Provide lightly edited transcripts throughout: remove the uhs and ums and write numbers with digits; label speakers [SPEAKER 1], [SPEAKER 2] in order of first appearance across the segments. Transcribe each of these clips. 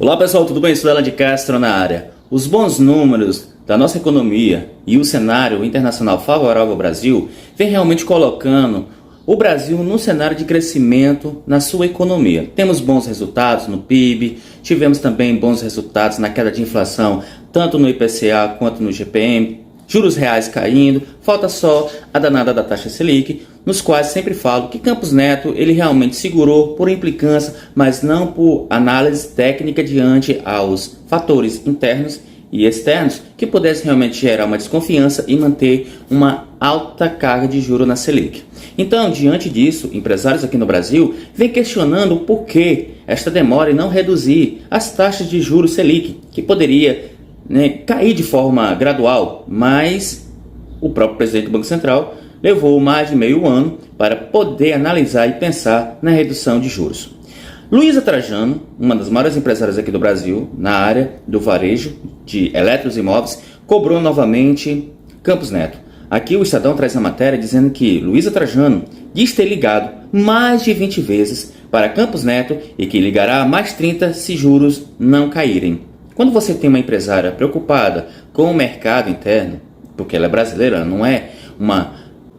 [SPEAKER 1] Olá pessoal, tudo bem? Suela de Castro na área. Os bons números da nossa economia e o cenário internacional favorável ao Brasil vem realmente colocando o Brasil num cenário de crescimento na sua economia. Temos bons resultados no PIB, tivemos também bons resultados na queda de inflação, tanto no IPCA quanto no IGPM, juros reais caindo, falta só a danada da taxa Selic, nos quais sempre falo que Campos Neto ele realmente segurou por implicância, mas não por análise técnica diante aos fatores internos e externos que pudessem realmente gerar uma desconfiança e manter uma alta carga de juros na Selic. Então, diante disso, empresários aqui no Brasil vêm questionando o porquê esta demora em não reduzir as taxas de juros Selic, que poderia cair de forma gradual, mas o próprio presidente do Banco Central levou mais de meio ano para poder analisar e pensar na redução de juros. Luísa Trajano, uma das maiores empresárias aqui do Brasil, na área do varejo de elétricos e imóveis, cobrou novamente Campos Neto. Aqui o Estadão traz a matéria dizendo que Luísa Trajano diz ter ligado mais de 20 vezes para Campos Neto e que ligará mais 30 se juros não caírem. Quando você tem uma empresária preocupada com o mercado interno, porque ela é brasileira, não é uma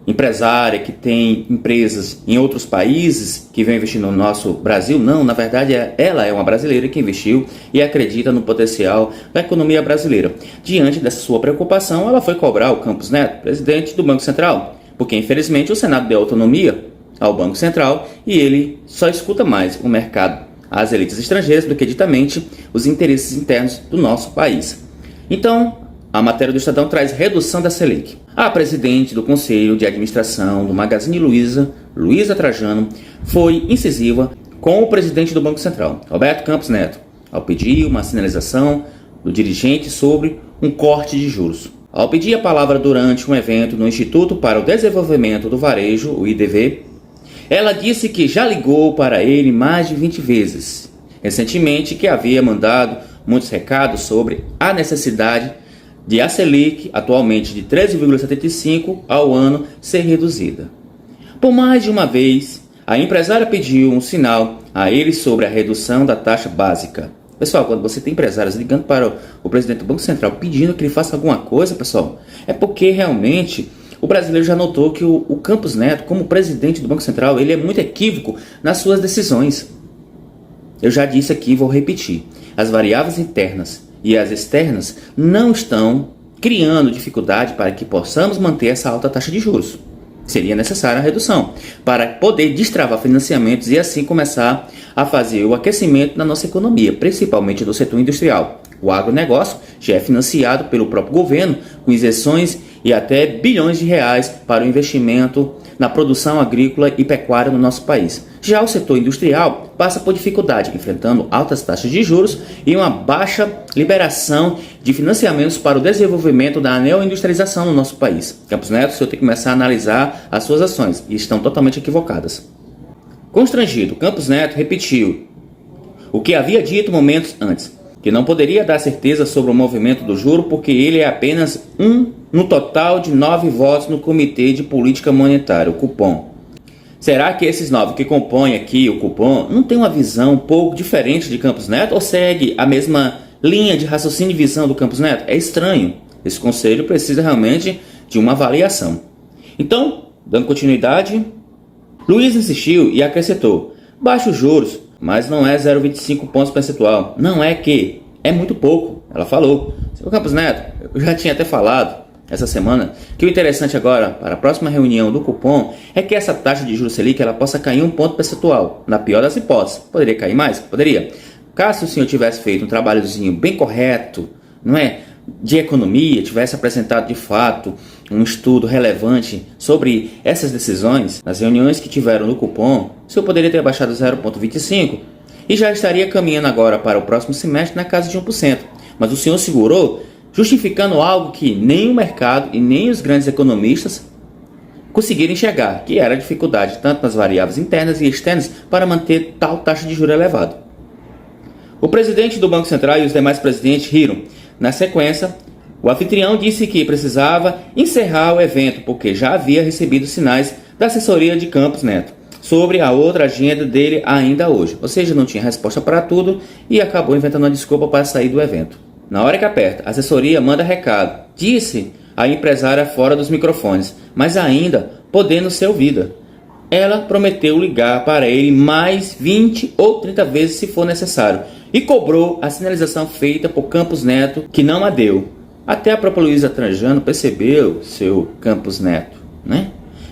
[SPEAKER 1] empresária que tem empresas em outros países que vem investir no nosso Brasil, não, na verdade ela é uma brasileira que investiu e acredita no potencial da economia brasileira. Diante dessa sua preocupação, ela foi cobrar o Campos Neto, presidente do Banco Central, porque infelizmente o Senado deu autonomia ao Banco Central e ele só escuta mais o mercado, as elites estrangeiras, do que ditamente os interesses internos do nosso país. Então, a matéria do Estadão traz redução da Selic. A presidente do Conselho de Administração do Magazine Luiza, Luísa Trajano, foi incisiva com o presidente do Banco Central, Roberto Campos Neto, ao pedir uma sinalização do dirigente sobre um corte de juros. Ao pedir a palavra durante um evento no Instituto para o Desenvolvimento do Varejo, o IDV, ela disse que já ligou para ele mais de 20 vezes, recentemente, que havia mandado muitos recados sobre a necessidade de a Selic, atualmente de 13,75 ao ano, ser reduzida. Por mais de uma vez, a empresária pediu um sinal a ele sobre a redução da taxa básica. Pessoal, quando você tem empresários ligando para o presidente do Banco Central pedindo que ele faça alguma coisa, pessoal, é porque realmente o brasileiro já notou que o Campos Neto, como presidente do Banco Central, ele é muito equívoco nas suas decisões. Eu já disse aqui e vou repetir. As variáveis internas e as externas não estão criando dificuldade para que possamos manter essa alta taxa de juros. Seria necessária a redução para poder destravar financiamentos e assim começar a fazer o aquecimento da nossa economia, principalmente do setor industrial. O agronegócio já é financiado pelo próprio governo com isenções e até bilhões de reais para o investimento na produção agrícola e pecuária no nosso país. Já o setor industrial passa por dificuldade, enfrentando altas taxas de juros e uma baixa liberação de financiamentos para o desenvolvimento da neoindustrialização no nosso país. Campos Neto, o senhor tem que começar a analisar as suas ações e estão totalmente equivocadas. Constrangido, Campos Neto repetiu o que havia dito momentos antes, que não poderia dar certeza sobre o movimento do juro porque ele é apenas um no total de 9 votos no Comitê de Política Monetária, o Copom. Será que esses 9 que compõem aqui o Copom não tem uma visão um pouco diferente de Campos Neto ou segue a mesma linha de raciocínio e visão do Campos Neto? É estranho. Esse conselho precisa realmente de uma avaliação. Então, dando continuidade, Luiz insistiu e acrescentou: baixa os juros, mas não é 0,25 pontos percentual. Não é que é muito pouco, ela falou. Senhor Campos Neto, eu já tinha até falado essa semana que o interessante agora para a próxima reunião do Copom é que essa taxa de juros Selic ela possa cair 1 ponto percentual. Na pior das hipóteses, poderia cair mais? Poderia. Caso o senhor tivesse feito um trabalhozinho bem correto, não é, de economia, tivesse apresentado de fato um estudo relevante sobre essas decisões, nas reuniões que tiveram no Copom, o senhor poderia ter baixado 0,25 e já estaria caminhando agora para o próximo semestre na casa de 1%. Mas o senhor segurou, justificando algo que nem o mercado e nem os grandes economistas conseguiram enxergar, que era a dificuldade tanto nas variáveis internas e externas para manter tal taxa de juros elevada. O presidente do Banco Central e os demais presidentes riram. Na sequência, o anfitrião disse que precisava encerrar o evento porque já havia recebido sinais da assessoria de Campos Neto sobre a outra agenda dele ainda hoje. Ou seja, não tinha resposta para tudo e acabou inventando uma desculpa para sair do evento. Na hora que aperta, a assessoria manda recado, disse a empresária fora dos microfones, mas ainda podendo ser ouvida. Ela prometeu ligar para ele mais 20 ou 30 vezes se for necessário e cobrou a sinalização feita por Campos Neto, que não a deu. Até a própria Luísa Trajano percebeu, seu Campos Neto, né?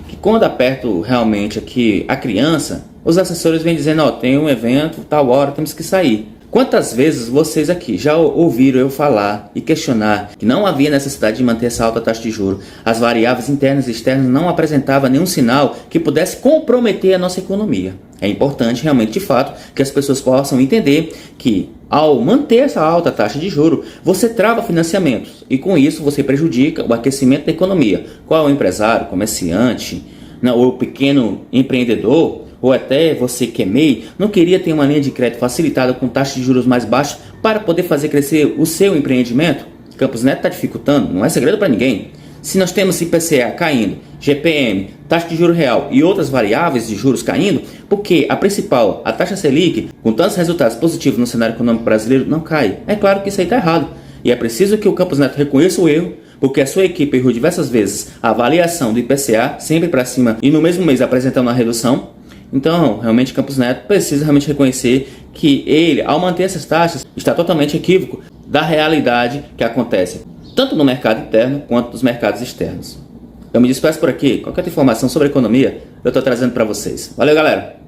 [SPEAKER 1] Que quando aperto realmente aqui a criança, os assessores vêm dizendo, ó, tem um evento, tal hora, temos que sair. Quantas vezes vocês aqui já ouviram eu falar e questionar que não havia necessidade de manter essa alta taxa de juros? As variáveis internas e externas não apresentavam nenhum sinal que pudesse comprometer a nossa economia. É importante realmente, de fato, que as pessoas possam entender que ao manter essa alta taxa de juros, você trava financiamentos e com isso você prejudica o aquecimento da economia. Qual é o empresário, comerciante, ou o pequeno empreendedor, ou até você que é MEI, não queria ter uma linha de crédito facilitada com taxas de juros mais baixas para poder fazer crescer o seu empreendimento? Campos Neto está dificultando, não é segredo para ninguém. Se nós temos IPCA caindo, GPM, taxa de juros real e outras variáveis de juros caindo, porque a principal, a taxa Selic, com tantos resultados positivos no cenário econômico brasileiro, não cai. É claro que isso aí está errado. E é preciso que o Campos Neto reconheça o erro, porque a sua equipe errou diversas vezes a avaliação do IPCA, sempre para cima e no mesmo mês apresentando uma redução. Então, realmente, Campos Neto precisa realmente reconhecer que ele, ao manter essas taxas, está totalmente equívoco da realidade que acontece tanto no mercado interno quanto nos mercados externos. Eu me despeço por aqui. Qualquer informação sobre economia, eu estou trazendo para vocês. Valeu, galera!